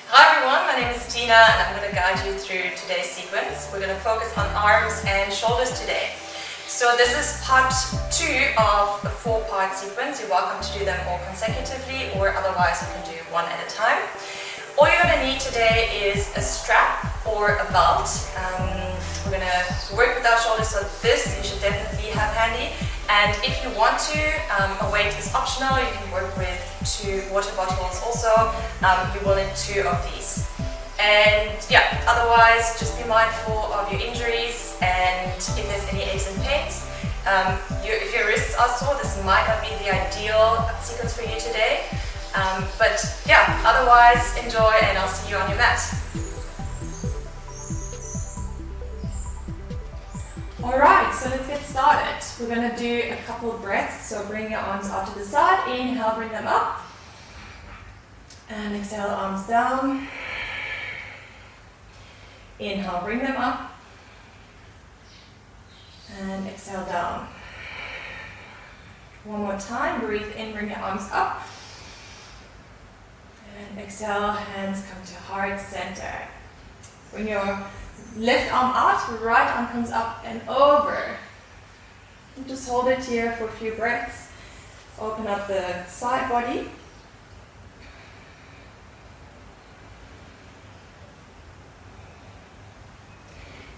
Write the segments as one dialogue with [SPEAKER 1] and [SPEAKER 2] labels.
[SPEAKER 1] Hi everyone, my name is Tina and I'm going to guide you through today's sequence. We're going to focus on arms and shoulders today. So this is part 2 of a 4-part sequence. You're welcome to do them all consecutively, or otherwise you can do one at a time. All you're going to need today is a strap or a belt. We're going to work with our shoulders, so this you should definitely have handy. And if you want to, a weight is optional. You can work with 2 water bottles also. You will need 2 of these. And yeah, otherwise just be mindful of your injuries and if there's any aches and pains. If your wrists are sore, this might not be the ideal sequence for you today. But yeah, otherwise enjoy and I'll see you on your mat. Alright, so let's get started. We're going to do a couple of breaths, so bring your arms out to the side, inhale, bring them up, and exhale, arms down. Inhale, bring them up, and exhale, down. One more time, breathe in, bring your arms up, and exhale, hands come to heart center. Bring your left arm out, right arm comes up and over. And just hold it here for a few breaths. Open up the side body.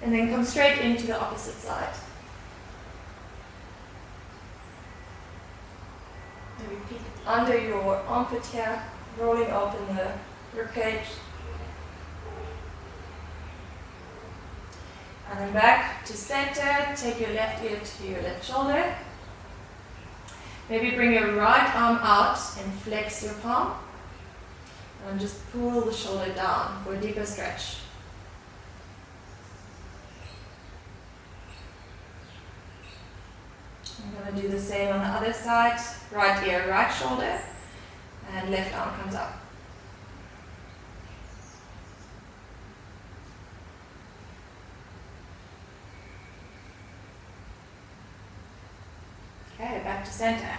[SPEAKER 1] And then come straight into the opposite side. Maybe peek under your armpit here, rolling open the ribcage. And then back to center, take your left ear to your left shoulder. Maybe bring your right arm out and flex your palm. And just pull the shoulder down for a deeper stretch. I'm going to do the same on the other side. Right ear, right shoulder. And left arm comes up. Okay, back to center.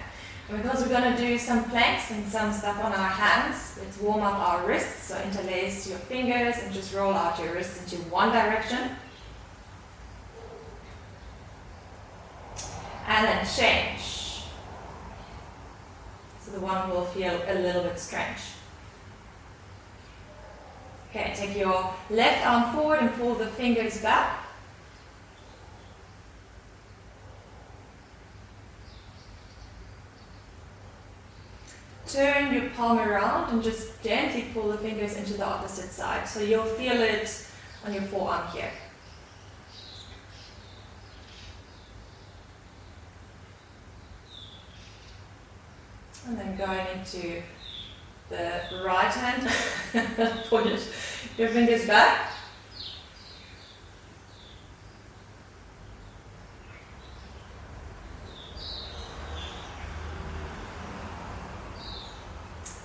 [SPEAKER 1] And because we're going to do some planks and some stuff on our hands, let's warm up our wrists. So interlace your fingers and just roll out your wrists into one direction. And then change. So the one will feel a little bit strange. Okay, take your left arm forward and pull the fingers back. Turn your palm around and just gently pull the fingers into the opposite side. So you'll feel it on your forearm here. And then going into the right hand, pull your fingers back.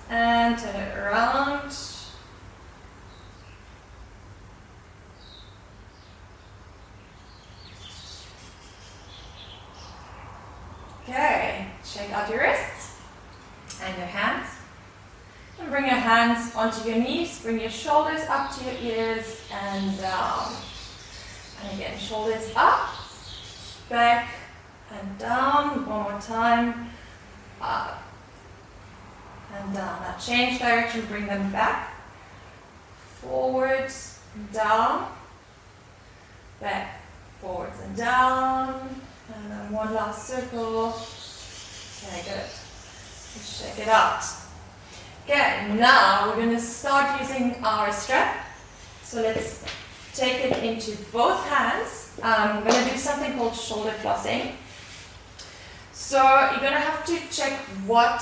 [SPEAKER 1] And turn it around. Okay, shake out your wrists and your hands. And bring your hands onto your knees. Bring your shoulders up to your ears and down. And again, shoulders up, back and down. One more time. Up and down. Now change direction, bring them back, forwards, down, back, forwards and down, and then one last circle. Okay, good. Let's shake it out. Okay, now we're going to start using our strap. So let's take it into both hands. We're going to do something called shoulder flossing. So you're going to have to check what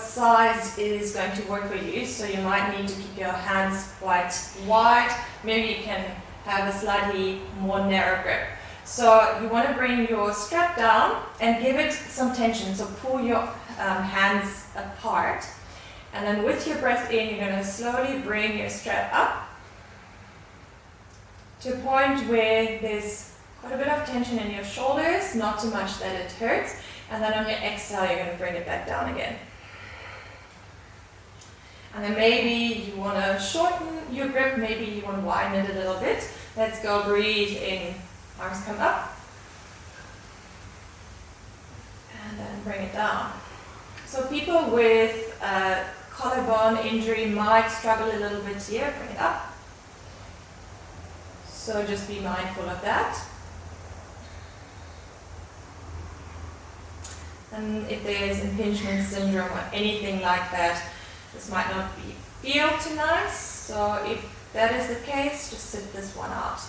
[SPEAKER 1] size is going to work for you. So you might need to keep your hands quite wide. Maybe you can have a slightly more narrow grip. So you want to bring your strap down and give it some tension. So pull your hands apart. And then with your breath in, you're going to slowly bring your strap up to a point where there's quite a bit of tension in your shoulders, not too much that it hurts. And then on your exhale, you're going to bring it back down again. And then maybe you want to shorten your grip, maybe you want to widen it a little bit. Let's go, breathe in, arms come up. And then bring it down. So people with collarbone injury might struggle a little bit here, bring it up. So just be mindful of that. And if there's impingement syndrome or anything like that, this might not feel too nice. So if that is the case, just sit this one out.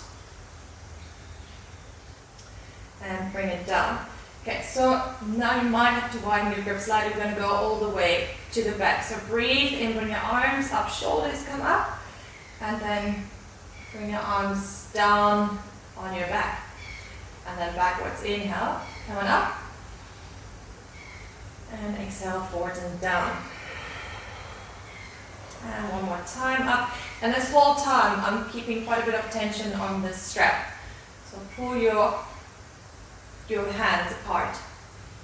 [SPEAKER 1] And bring it down. Okay, so now you might have to widen your grip slightly. We're going to go all the way to the back. So breathe in, bring your arms up, shoulders come up. And then bring your arms down on your back. And then backwards, inhale, coming up. And exhale, forward and down. And one more time, up. And this whole time, I'm keeping quite a bit of tension on this strap. So pull your hands apart.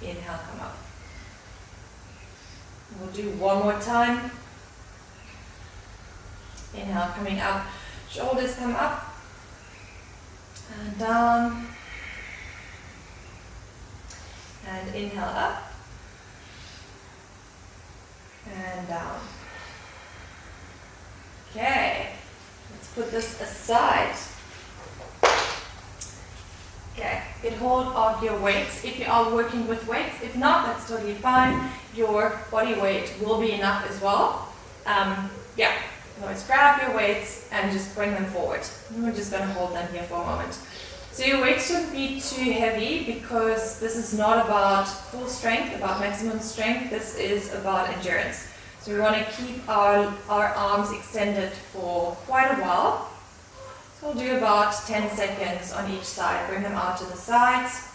[SPEAKER 1] Inhale, come up. We'll do one more time. Inhale, coming up. Shoulders come up. And down. And inhale, up. And down. Okay, let's put this aside. Okay, get hold of your weights if you are working with weights. If not, that's totally fine. Your body weight will be enough as well. Yeah, always grab your weights and just bring them forward. We're just going to hold them here for a moment. So your weights shouldn't be too heavy because this is not about full strength, about maximum strength. This is about endurance. So we want to keep our arms extended for quite a while. So we'll do about 10 seconds on each side. Bring them out to the sides.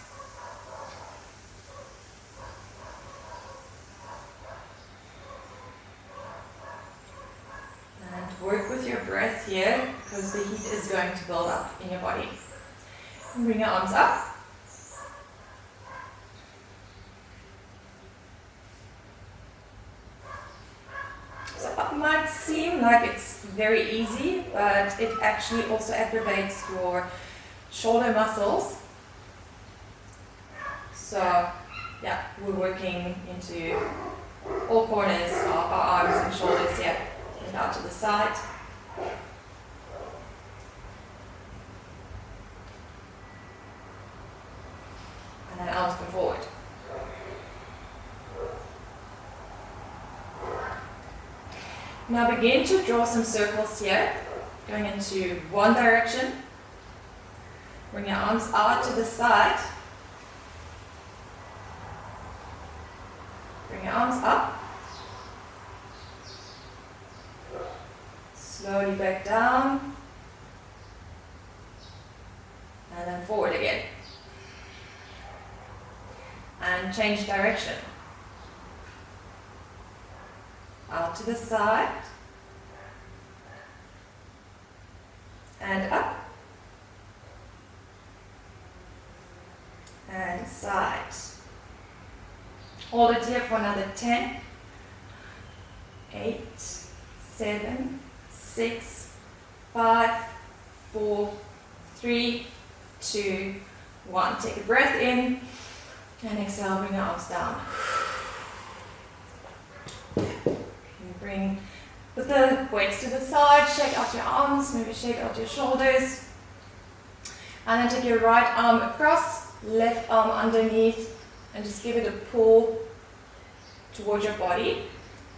[SPEAKER 1] And work with your breath here because the heat is going to build up in your body. And bring your arms up. So up might seem like it's very easy, but it actually also aggravates your shoulder muscles. So yeah, we're working into all corners of our arms and shoulders here. And out to the side. And then arms come forward. Now begin to draw some circles here, going into one direction. Bring your arms out to the side. Bring your arms up. Slowly back down. And then forward again. And change direction. Out to the side. And up. And side. Hold it here for another 10, 8, 7, 6, 5, 4, 3, 2, 1. Take a breath in and exhale, bring your arms down. Put the weights to the side, shake out your arms, maybe shake out your shoulders. And then take your right arm across, left arm underneath, and just give it a pull towards your body.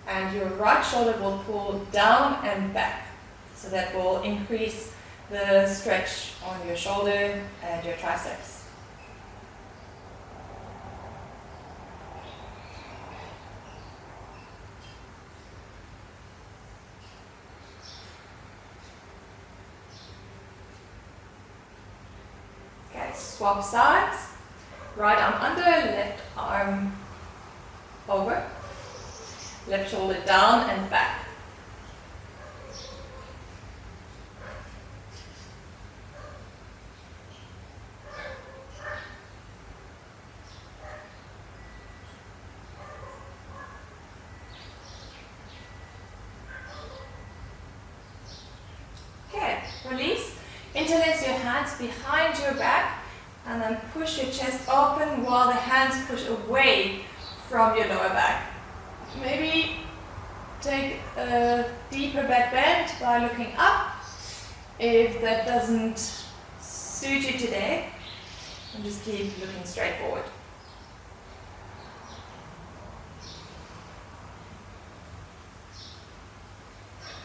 [SPEAKER 1] And your right shoulder will pull down and back. So that will increase the stretch on your shoulder and your triceps. Swap sides, right arm under, left arm over, left shoulder down and back. interlace your hands behind your back and then push your chest open while the hands push away from your lower back. Maybe take a deeper back bend by looking up. If that doesn't suit you today, and just keep looking straight forward.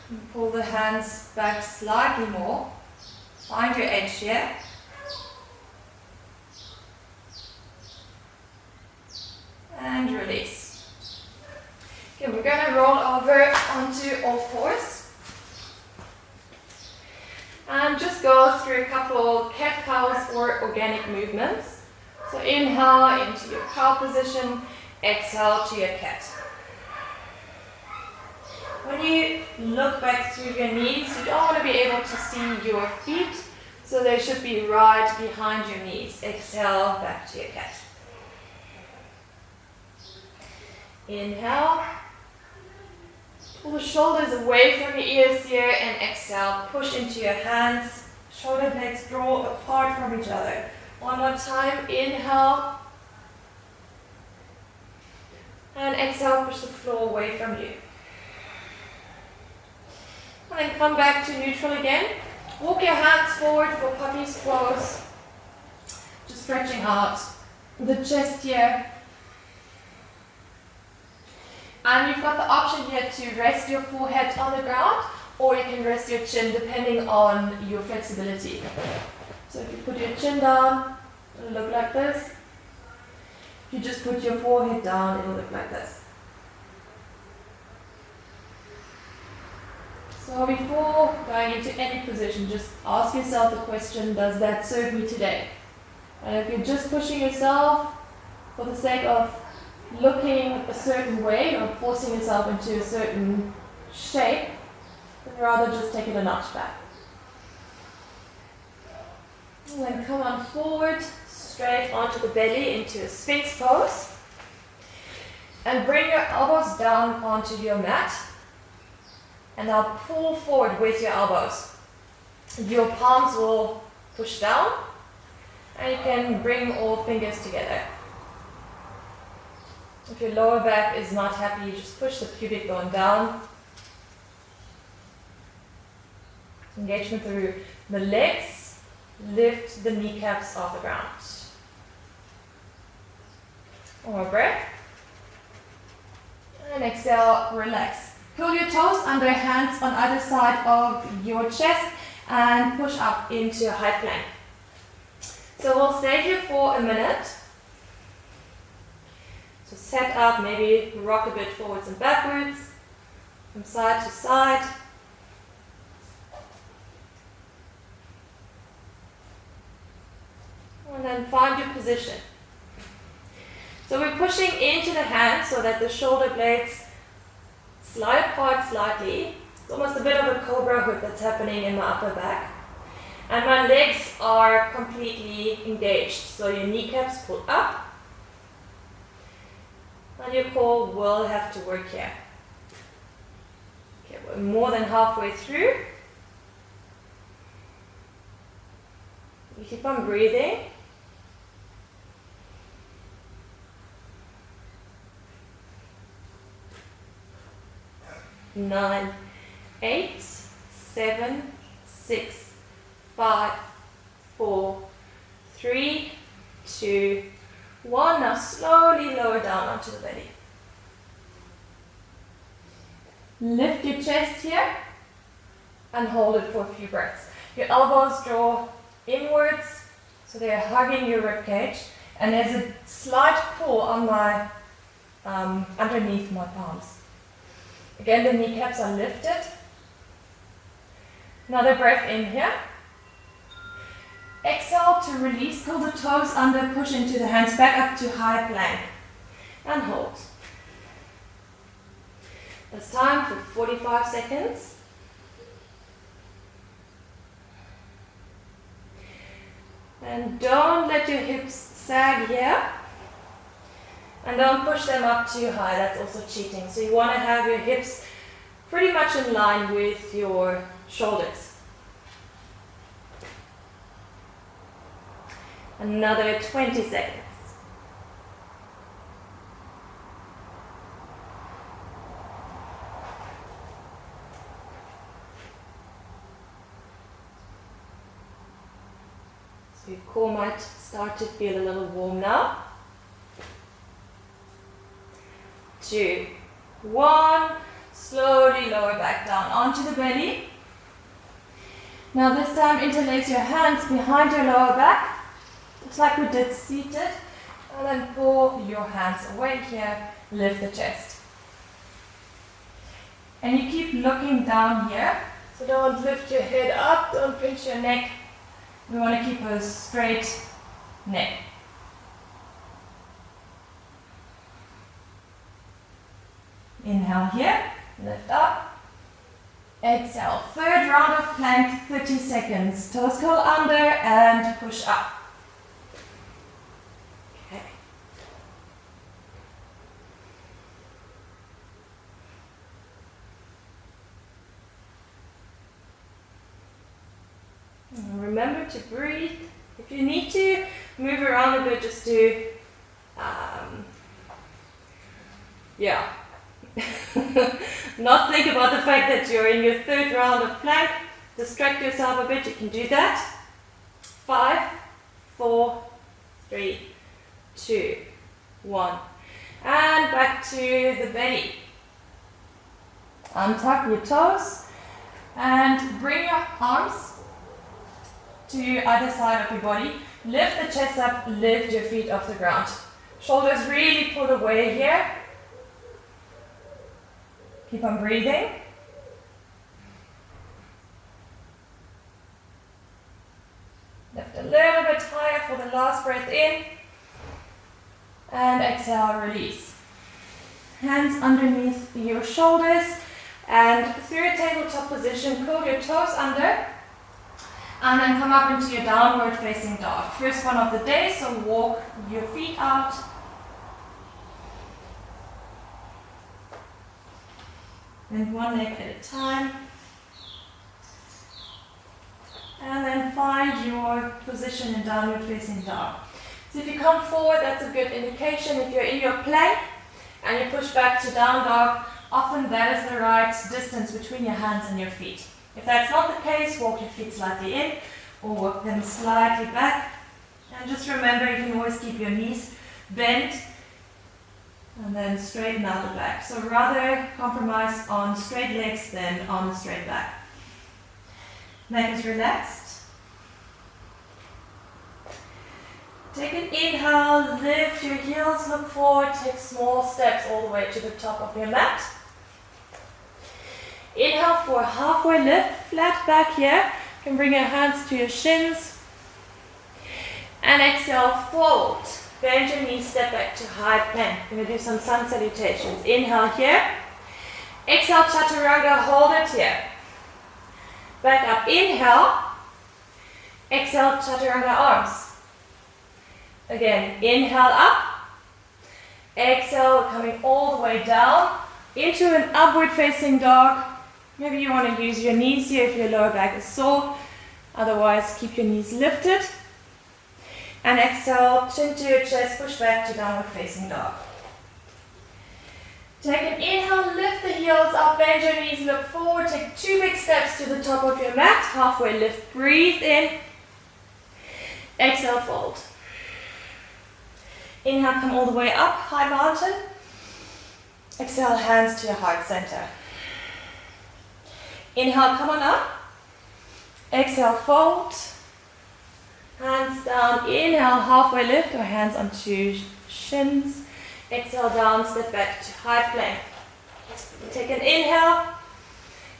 [SPEAKER 1] And pull the hands back slightly more. Find your edge here. And release. Okay, we're going to roll over onto all fours. And just go through a couple cat-cows or organic movements. So inhale into your cow position, exhale to your cat. When you look back through your knees, you don't want to be able to see your feet, so they should be right behind your knees. Exhale, back to your cat. Inhale. Pull the shoulders away from your ears here and exhale. Push into your hands. Shoulder blades draw apart from each other. One more time. Inhale. And exhale, push the floor away from you. And then come back to neutral again. Walk your hands forward for puppy's pose. Just stretching out the chest here. And you've got the option here to rest your forehead on the ground, or you can rest your chin depending on your flexibility. So if you put your chin down, it'll look like this. If you just put your forehead down, it'll look like this. So before going into any position, just ask yourself the question, does that serve me today? And if you're just pushing yourself for the sake of looking a certain way or forcing yourself into a certain shape, then rather just take it a notch back. And then come on forward, straight onto the belly into a Sphinx pose. And bring your elbows down onto your mat. And now pull forward with your elbows. Your palms will push down, and you can bring all fingers together. If your lower back is not happy, you just push the pubic bone down. Engagement through the legs. Lift the kneecaps off the ground. One more breath. And exhale, relax. Curl your toes under hands on either side of your chest and push up into a high plank. So we'll stay here for a minute. So set up, maybe rock a bit forwards and backwards, from side to side. And then find your position. So we're pushing into the hands so that the shoulder blades slide apart slightly. It's almost a bit of a cobra hook that's happening in my upper back. And my legs are completely engaged. So your kneecaps pull up. And your core will have to work here. Okay, we're more than halfway through. You keep on breathing. 9, 8, 7, 6, 5, 4, 3, 2, 1. Now slowly lower down onto the belly. Lift your chest here and hold it for a few breaths. Your elbows draw inwards, so they're hugging your ribcage, and there's a slight pull on my underneath my palms. Again, the kneecaps are lifted. Another breath in here. Exhale to release, pull the toes under, push into the hands back up to high plank. And hold. It's time for 45 seconds. And don't let your hips sag here. And don't push them up too high, that's also cheating. So you want to have your hips pretty much in line with your shoulders. Another 20 seconds. So your core might start to feel a little warm now. 2, 1. Slowly lower back down onto the belly. Now this time interlace your hands behind your lower back, just like we did seated. And then pull your hands away here, lift the chest. And you keep looking down here. So don't lift your head up, don't pinch your neck. We want to keep a straight neck. Inhale here, lift up. Exhale, third round of plank, 30 seconds. Toes curl under and push up. Okay. And remember to breathe. If you need to move around a bit, just do, not think about the fact that you're in your third round of plank. Distract yourself a bit, you can do that. 5, 4, 3, 2, 1. And back to the belly. Untuck your toes and bring your arms to either side of your body. Lift the chest up, lift your feet off the ground. Shoulders really pull away here. Keep on breathing. Lift a little bit higher for the last breath in. And exhale, release. Hands underneath your shoulders. And through a tabletop position, curl your toes under. And then come up into your downward facing dog. First one of the day, so walk your feet out. And one leg at a time. And then find your position in downward facing dog. So if you come forward, that's a good indication. If you're in your plank and you push back to down dog, often that is the right distance between your hands and your feet. If that's not the case, walk your feet slightly in or walk them slightly back. And just remember, you can always keep your knees bent and then straighten out the back. So rather compromise on straight legs than on the straight back. Neck is relaxed. Take an inhale, lift your heels, look forward, take small steps all the way to the top of your mat. Inhale for a halfway lift, flat back here. You can bring your hands to your shins. And exhale, fold. Bend your knees, step back to high plank. We're going to do some sun salutations. Inhale here. Exhale, chaturanga, hold it here. Back up, inhale. Exhale, chaturanga arms. Again, inhale up. Exhale, coming all the way down into an upward facing dog. Maybe you want to use your knees here if your lower back is sore. Otherwise, keep your knees lifted. And exhale, chin to your chest, push back to downward facing dog. Take an inhale, lift the heels up, bend your knees, look forward, take 2 big steps to the top of your mat, halfway lift, breathe in. Exhale, fold. Inhale, come all the way up, high mountain. Exhale, hands to your heart center. Inhale, come on up. Exhale, fold. Hands down, inhale, halfway lift, or hands onto shins. Exhale, down, step back to high plank. Take an inhale.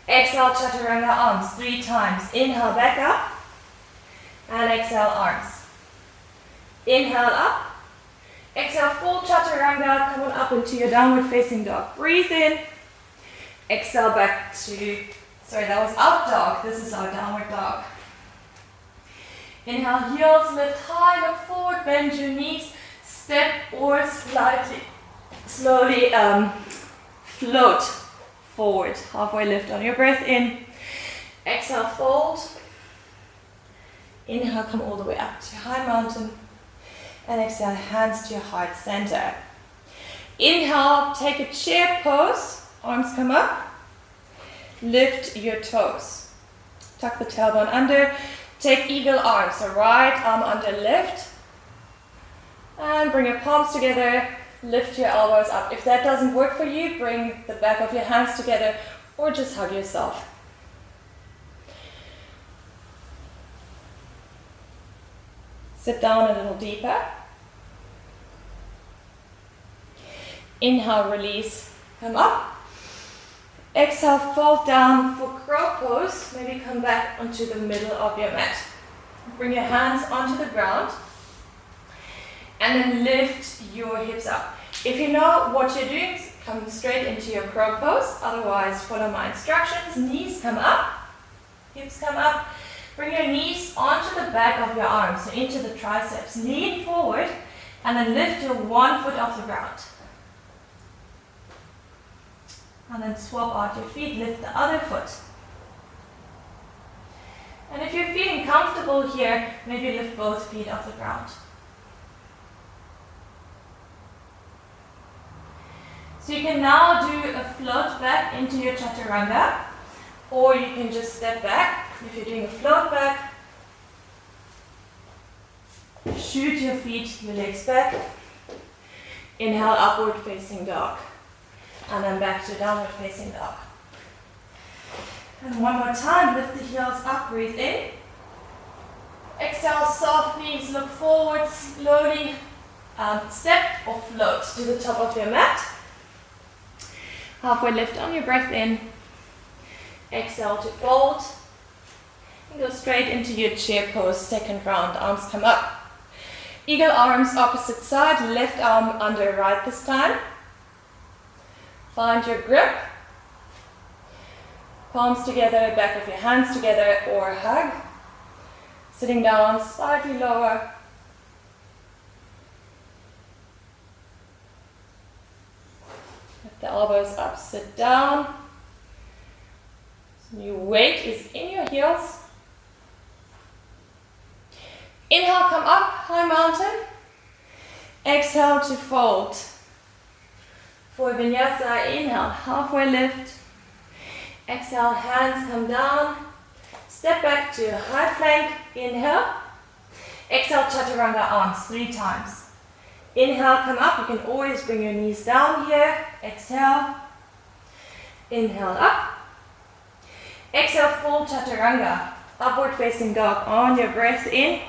[SPEAKER 1] Exhale, chaturanga arms 3 times. Inhale, back up. And exhale, arms. Inhale, up. Exhale, full chaturanga, come on up into your downward facing dog. Breathe in. Exhale, back to, that was up dog. This is our downward dog. Inhale, heels lift high, look forward, bend your knees, step or slowly float forward. Halfway lift on your breath in. Exhale, fold. Inhale, come all the way up to high mountain. And exhale, hands to your heart center. Inhale, take a chair pose. Arms come up. Lift your toes. Tuck the tailbone under. Take eagle arms. So right arm under, lift. And bring your palms together. Lift your elbows up. If that doesn't work for you, bring the back of your hands together or just hug yourself. Sit down a little deeper. Inhale, release, come up. Exhale, fold down for crow pose. Maybe come back onto the middle of your mat. Bring your hands onto the ground. And then lift your hips up. If you know what you're doing, come straight into your crow pose. Otherwise, follow my instructions. Knees come up, hips come up. Bring your knees onto the back of your arms, so into the triceps. Lean forward and then lift your one foot off the ground. And then swap out your feet, lift the other foot. And if you're feeling comfortable here, maybe lift both feet off the ground. So you can now do a float back into your chaturanga, or you can just step back. If you're doing a float back, shoot your feet, your legs back. Inhale, upward facing dog. And then back to downward facing dog. And one more time, lift the heels up, breathe in. Exhale, soft knees, look forward slowly. Step or float to the top of your mat. Halfway lift on your breath in. Exhale to fold. And go straight into your chair pose, second round. Arms come up. Eagle arms, opposite side. Left arm under right this time. Find your grip. Palms together, back of your hands together, or hug. Sitting down, slightly lower. Lift the elbows up, sit down. So your weight is in your heels. Inhale, come up, high mountain. Exhale to fold. For vinyasa, inhale, halfway lift. Exhale, hands come down. Step back to high plank, inhale. Exhale, chaturanga arms 3 times. Inhale, come up. You can always bring your knees down here. Exhale. Inhale, up. Exhale, full chaturanga. Upward facing dog on your breath in.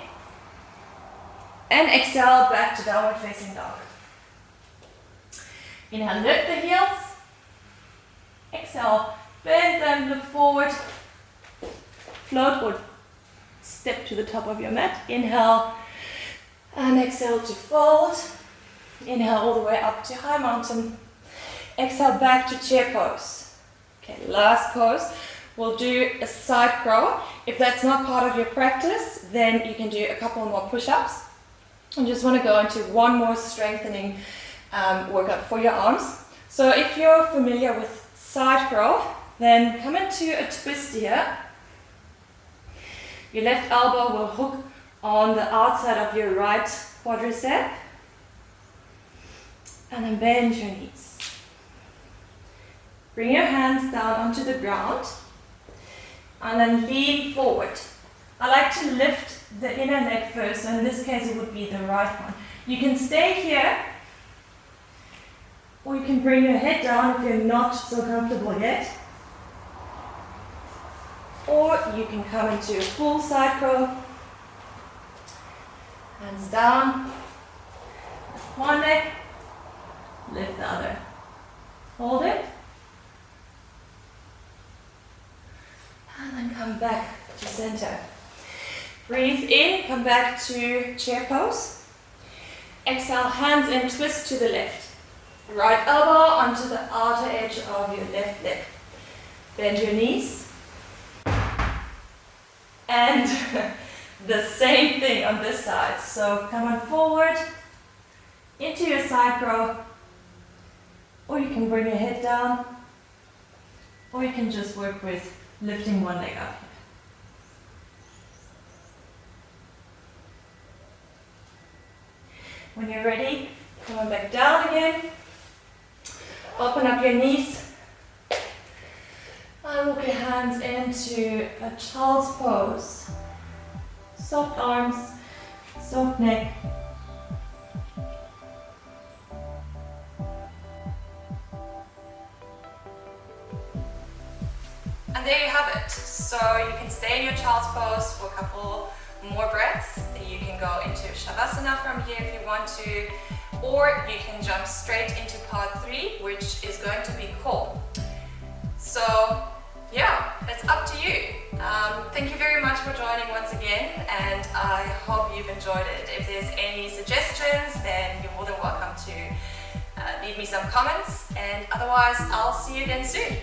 [SPEAKER 1] And exhale, back to downward facing dog. Inhale, lift the heels. Exhale, bend them, look forward. Float or step to the top of your mat. Inhale and exhale to fold. Inhale all the way up to high mountain. Exhale back to chair pose. Okay, last pose. We'll do a side crow. If that's not part of your practice, then you can do a couple more push-ups. I just want to go into one more strengthening workout for your arms. So if you're familiar with side crow, then come into a twist here. Your left elbow will hook on the outside of your right quadricep. And then bend your knees. Bring your hands down onto the ground. And then lean forward. I like to lift the inner leg first, so in this case it would be the right one. You can stay here, or you can bring your head down if you're not so comfortable yet. Or you can come into a full side crow. Hands down. Lift one leg, lift the other. Hold it. And then come back to center. Breathe in, come back to chair pose. Exhale, hands in, twist to the left. Right elbow onto the outer edge of your left leg. Bend your knees. And the same thing on this side. So come on forward into your side crow. Or you can bring your head down. Or you can just work with lifting one leg up. When you're ready, come on back down again. Open up your knees. And walk your hands into a child's pose. Soft arms, soft neck. And there you have it. So you can stay in your child's pose for a couple more breaths. You can go into Shavasana from here if you want to, or you can jump straight into part 3, which is going to be core. So yeah, it's up to you. Thank you very much for joining once again, and I hope you've enjoyed it. If there's any suggestions, then you're more than welcome to leave me some comments, and otherwise I'll see you again soon.